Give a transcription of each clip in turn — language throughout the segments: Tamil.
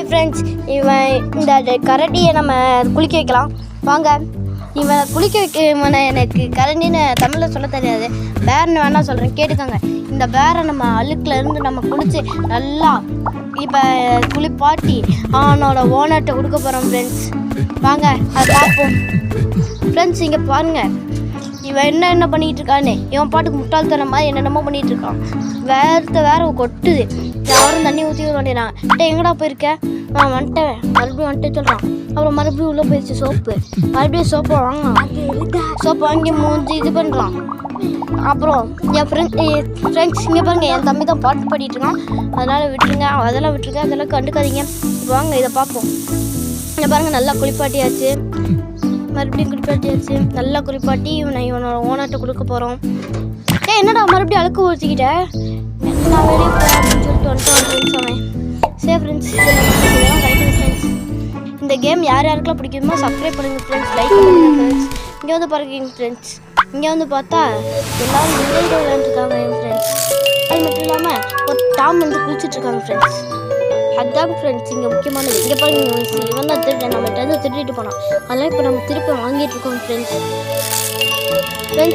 ஃப்ரெண்ட்ஸ், இவன் இந்த கரண்டியை நம்ம குளிக்க வைக்கலாம் வாங்க. இவன் குளிக்க வைக்க எனக்கு கரண்டின்னு தமிழில் சொல்ல தெரியாது, பேர்னு வேணால் சொல்கிறேன் கேட்டுக்கோங்க. இந்த பேரை நம்ம அழுக்குலேருந்து நம்ம குளித்து நல்லா இப்போ குளிப்பாட்டி அவனோட ஓனர்கிட்ட கொடுக்க போகிறோம் ஃப்ரெண்ட்ஸ். வாங்க அதை பார்ப்போம் ஃப்ரெண்ட்ஸ். இங்கே பாருங்கள், இவன் என்ன பண்ணிகிட்டு இருக்கான்னு. இவன் பாட்டுக்கு முட்டாள்தன மாதிரி என்னென்னமோ பண்ணிகிட்டு இருக்கான். வேற கொட்டுது. யாரும் தண்ணி ஊற்றி வேண்டியறாங்க. எங்கடா போயிருக்க? வந்துட்டேன், மறுபடியும் வந்துட்டு சொல்கிறான். அப்புறம் மறுபடியும் உள்ளே போயிடுச்சு சோப்பு. மறுபடியும் சோப்பை வாங்கலாம். சோப்பு வாங்கி மூஞ்சி இது பண்ணுறான். அப்புறம் என் ஃப்ரெண்ட்ஸ் இங்கே பாருங்கள், என் தம்பி தான் பாட்டு பாடிட்டு இருக்கான். அதனால் விட்டுருங்க, அதெல்லாம் கண்டுக்காதீங்க. வாங்க இதை பார்ப்போம். இங்கே பாருங்கள், நல்லா குளிப்பாட்டியாச்சு. மறுபடியும் குளிப்பாட்டியாச்சு. நல்லா குளிப்பாட்டி இவனோட ஓனர்கிட்ட கொடுக்க போகிறோம். என்னடா மறுபடியும் அழுக்கு ஊற்றிக்கிட்ட? நான் வெளியே போகிறேன் அப்படின்னு சொல்லிட்டு வந்துட்டு அவன். சரி ஃப்ரெண்ட்ஸ், இதெல்லாம் கிடைக்கும் ஃப்ரெண்ட்ஸ். இந்த கேம் யார் யாருக்கெல்லாம் பிடிக்குமோ சப்ஸ்கிரைப் பண்ணுங்கள் ஃப்ரெண்ட்ஸ், லைக் பண்ணுங்கள் ஃப்ரெண்ட்ஸ். இங்கே வந்து பாருங்க ஃப்ரெண்ட்ஸ், இங்கே வந்து பார்த்தா எல்லோரும் விளையாட்டு விளையாண்டுருக்காங்க என் ஃப்ரெண்ட்ஸ். அது மட்டும் இல்லாமல் ஒரு டாம் வந்து குளிச்சுட்ருக்காங்க ஃப்ரெண்ட்ஸ். அதுதான் ஃப்ரெண்ட்ஸ் இங்கே முக்கியமானது. இங்கே பாருங்க, இவன் தான் திருட்டேன், நம்மகிட்ட வந்து திருட்டிட்டு போனான். அதெல்லாம் இப்போ நம்ம திருப்பி வாங்கிட்டு இருக்கோம் ஃப்ரெண்ட்ஸ்.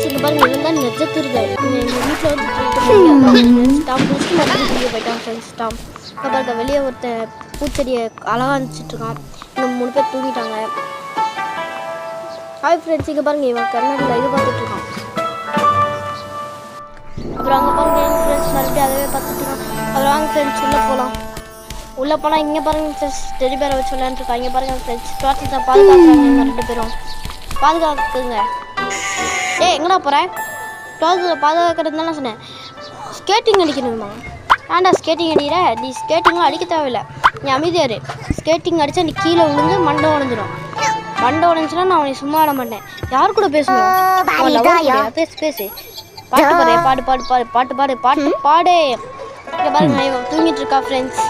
இங்கே பாருங்க, இவன் தான் நெஜ திருடன். எங்கள் வீட்டில் வந்து திருட்டு டாம் குளிச்சு மறுபடியும் வெளியே போயிட்டான் ஃப்ரெண்ட்ஸ். டாம் இப்போ பாருங்க, வெளியே ஒருத்தன் பூச்செடியை அழகாக அனுப்பிச்சிட்ருக்கான். இன்னும் 3 பேர் தூங்கிட்டாங்க. ஹாய் ஃப்ரெண்ட்ஸ், இங்கே பாருங்க, இவன் கண்ணாடியில் இது பார்த்துட்ருக்கான். அப்புறம் அங்கே பாருங்க ஃப்ரெண்ட்ஸ், மறுபடியும் அதவே பார்த்துட்ருக்கான். அப்புறம் வாங்க ஃப்ரெண்ட்ஸ் உள்ளே போகலாம். உள்ளே போனால் இங்கே பாருங்கள் ஃப்ரெண்ட்ஸ், டெடி பேரை வச்சு விளையாண்டுருக்காங்க. இங்கே பாருங்கள் ஃப்ரெண்ட்ஸ், டோட்டல் தான் பாதுகாக்கிறாங்க. இவங்க 2 பேரும் பாதுகாக்குங்க. எங்கடா போகிறேன்? டோட்டல் பாதுகாக்கிறது தானே சொன்னேன். ஸ்கேட்டிங் அடிக்கணுமா? வேண்டா, ஸ்கேட்டிங் அடிக்கிற நீ. ஸ்கேட்டிங்லாம் அடிக்க தேவையில்லை, நீ அமைதியாரு. ஸ்கேட்டிங் அடித்தா நீ கீழே விழுந்து மண்டை உடஞ்சிடும். மண்டை உடஞ்சுன்னா நான் அவனை சும்மா ஆட மாட்டேன். யார் கூட பேசணும்? பேசு. பாட்டு பாடு, பாட்டு பாடு. இங்கே பாருங்க, இவன் தூங்கிட்டு இருக்கா ஃப்ரெண்ட்ஸ்.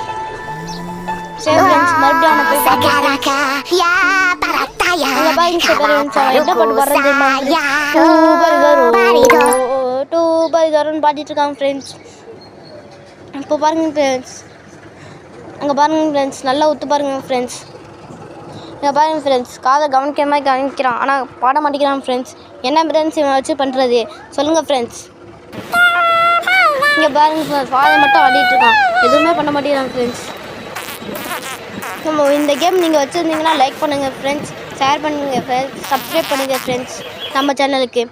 சரி ஃப்ரெண்ட்ஸ், மறுபடியும் அவனை போய் என்ன பாட்டு பாடுறது பாடிட்டு இருக்காங்க ஃப்ரெண்ட்ஸ். இப்போ பாருங்க ஃப்ரெண்ட்ஸ், அங்கே பாருங்க ஃப்ரெண்ட்ஸ், நல்லா ஒத்து பாருங்க ஃப்ரெண்ட்ஸ். இங்கே பாருங்க ஃப்ரெண்ட்ஸ், காதை கவனிக்கிறான், ஆனால் பாட மாட்டேங்கிறான் ஃப்ரெண்ட்ஸ். என்ன ஃப்ரெண்ட்ஸ் இவனை வச்சு பண்ணுறது சொல்லுங்கள் ஃப்ரெண்ட்ஸ். இங்கே பாருங்க ஃப்ரெண்ட்ஸ், வாயை மட்டும் ஆடிட்டு இருக்கான், எதுவுமே பண்ண மாட்டேங்கிறான் ஃப்ரெண்ட்ஸ். இந்த கேம் நீங்கள் வச்சுருந்தீங்கன்னா லைக் பண்ணுங்கள் ஃப்ரெண்ட்ஸ், ஷேர் பண்ணுங்கள் ஃப்ரெண்ட்ஸ், சப்ஸ்கிரைப் பண்ணுங்கள் ஃப்ரெண்ட்ஸ் நம்ம சேனலுக்கு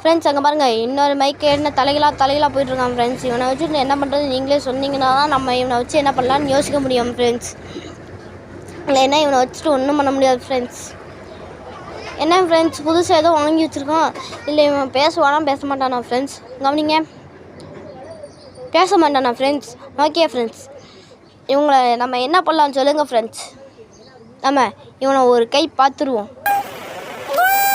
ஃப்ரெண்ட்ஸ். அங்கே பாருங்கள், இன்னொரு மைக்கு என்ன தலைகளாக போயிட்டுருக்கான் ஃப்ரெண்ட்ஸ். இவனை வச்சுட்டு என்ன பண்ணுறது நீங்களே சொன்னீங்கன்னா தான் நம்ம இவனை வச்சு என்ன பண்ணலான்னு யோசிக்க முடியும் ஃப்ரெண்ட்ஸ். இல்லைன்னா இவனை வச்சுட்டு ஒன்றும் பண்ண முடியாது ஃப்ரெண்ட்ஸ். என்ன ஃப்ரெண்ட்ஸ், புதுசாக ஏதோ வாங்கி வச்சுருக்கான். இல்லை இவன் பேச மாட்டானா ஃப்ரெண்ட்ஸ்? கவனிங்க, பேச மாட்டானா ஃப்ரெண்ட்ஸ்? ஓகே ஃப்ரெண்ட்ஸ், இவங்களை நம்ம என்ன பண்ணலான்னு சொல்லுங்கள் ஃப்ரெண்ட்ஸ். நம்ம இவனை ஒரு கை பார்த்துருவோம்.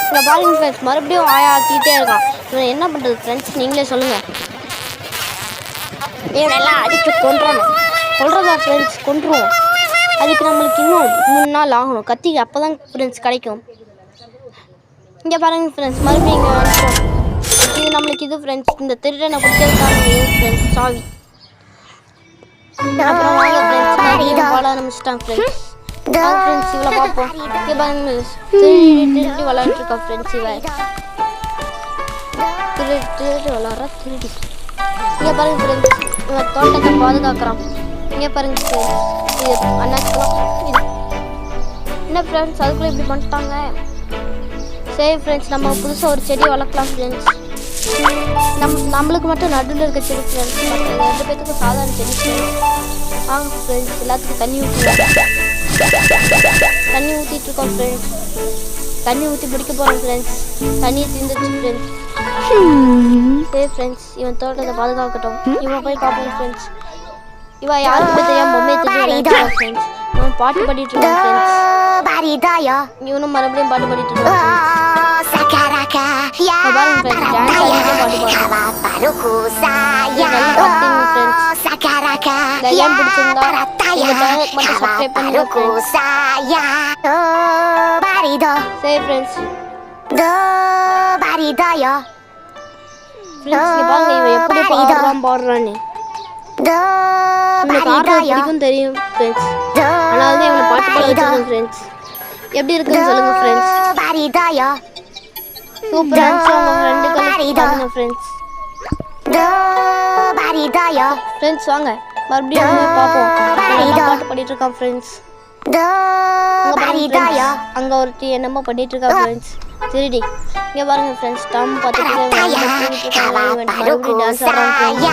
இங்கே பாருங்க ஃப்ரெண்ட்ஸ், மறுபடியும் ஆக்கிட்டே இருக்கான். இவன் என்ன பண்ணுறது ஃப்ரெண்ட்ஸ், நீங்களே சொல்லுங்கள். இவனெல்லாம் அடித்து கொல்றதா ஃப்ரெண்ட்ஸ்? கொன்றுவோம். அதுக்கு நம்மளுக்கு இன்னும் 3 நாள் ஆகணும். கத்தி அப்போ தான் ஃப்ரெண்ட்ஸ் கிடைக்கும். இங்கே பாருங்க ஃப்ரெண்ட்ஸ், மறுபடியும் இங்கே வந்துட்டோம். இது நம்மளுக்கு இது ஃப்ரெண்ட்ஸ், இந்த திருடனை பிடிக்கிறதுக்கான இது ஃப்ரெண்ட்ஸ் சாவி. அப்புறம் வாங்க ஃப்ரெண்ட்ஸ், பாட ஆரம்பிச்சிட்டான் ஃப்ரெண்ட்ஸ். ஃப்ரெண்ட்ஸ் இவ்வளோ பார்ப்போம். இங்கே பாருங்க, திருடி விளாண்டுருக்கா ஃப்ரெண்ட்ஸ். திருடி திருடி. இங்கே பாருங்க ஃப்ரெண்ட்ஸ், இவன் தோட்டத்தை பாதுகாக்கிறான். இங்கே பாருங்க ஃப்ரெண்ட்ஸ், இது அண்ணாச்சிக்கலாம். இது என்ன ஃப்ரெண்ட்ஸ், அதுக்குள்ளே இப்படி பண்ணிட்டாங்க. சரி ஃப்ரெண்ட்ஸ், நம்ம புதுசாக ஒரு செடி வளர்க்கலாம் ஃப்ரெண்ட்ஸ். நம்மளுக்கு மட்டும் நடுவில் இருக்க செடி ஃப்ரெண்ட்ஸ், 2 பேத்துக்கும் சாதாரண செடி ஃப்ரெண்ட்ஸ். வாங்க ஃப்ரெண்ட்ஸ், எல்லாத்துக்கும் தண்ணி ஊற்றிட்டு இருக்கோம் ஃப்ரெண்ட்ஸ். தண்ணி ஊற்றி பிடிக்க போகிறோம் ஃப்ரெண்ட்ஸ். தண்ணியை தீர்ந்துச்சு ஃப்ரெண்ட்ஸ். சரி ஃப்ரெண்ட்ஸ், இவன் தோட்டத்தை பாதுகாக்கட்டும். இவன் போய் பார்ப்போம் ஃப்ரெண்ட்ஸ். இவன் யாருக்குமே தெரியாமல் பொம்மையை தெரியும் ஃப்ரெண்ட்ஸ். இவன் பாட்டு பாடிட்டு இருக்கான் ஃப்ரெண்ட்ஸ். இவனும் மறுபடியும் பாட்டு பாடிட்டு இருக்கான் பாடுறான்னு இவனுக்கு ஆடுறது பிடிக்கும் தெரியும் ஃப்ரெண்ட்ஸ். அதனால தான் இவனை பாட்டு பாட வச்சிருக்கேன் ஃப்ரெண்ட்ஸ். எப்படி இருக்குன்னு சொல்லுங்க ஃப்ரெண்ட்ஸ். சூப்பர் டான்ஸ் உங்க ஃப்ரெண்டுக்கு பாருங்க ஃப்ரெண்ட்ஸ். ஃப்ரெண்ட்ஸ் வாங்க மறுபடியும் போய் பார்ப்போம். நல்லா பாட்டு பாடிட்டு இருக்கான் ஃப்ரெண்ட்ஸ். அங்க ஒருத்தி என்னமோ பண்ணிட்டு இருக்கா ஃப்ரெண்ட்ஸ். சரிடி இங்க பாருங்க ஃப்ரெண்ட்ஸ். டாம் பார்த்துட்டு மறுபடியும் டான்ஸ் ஆடுறான் ஃப்ரெண்ட்ஸ்.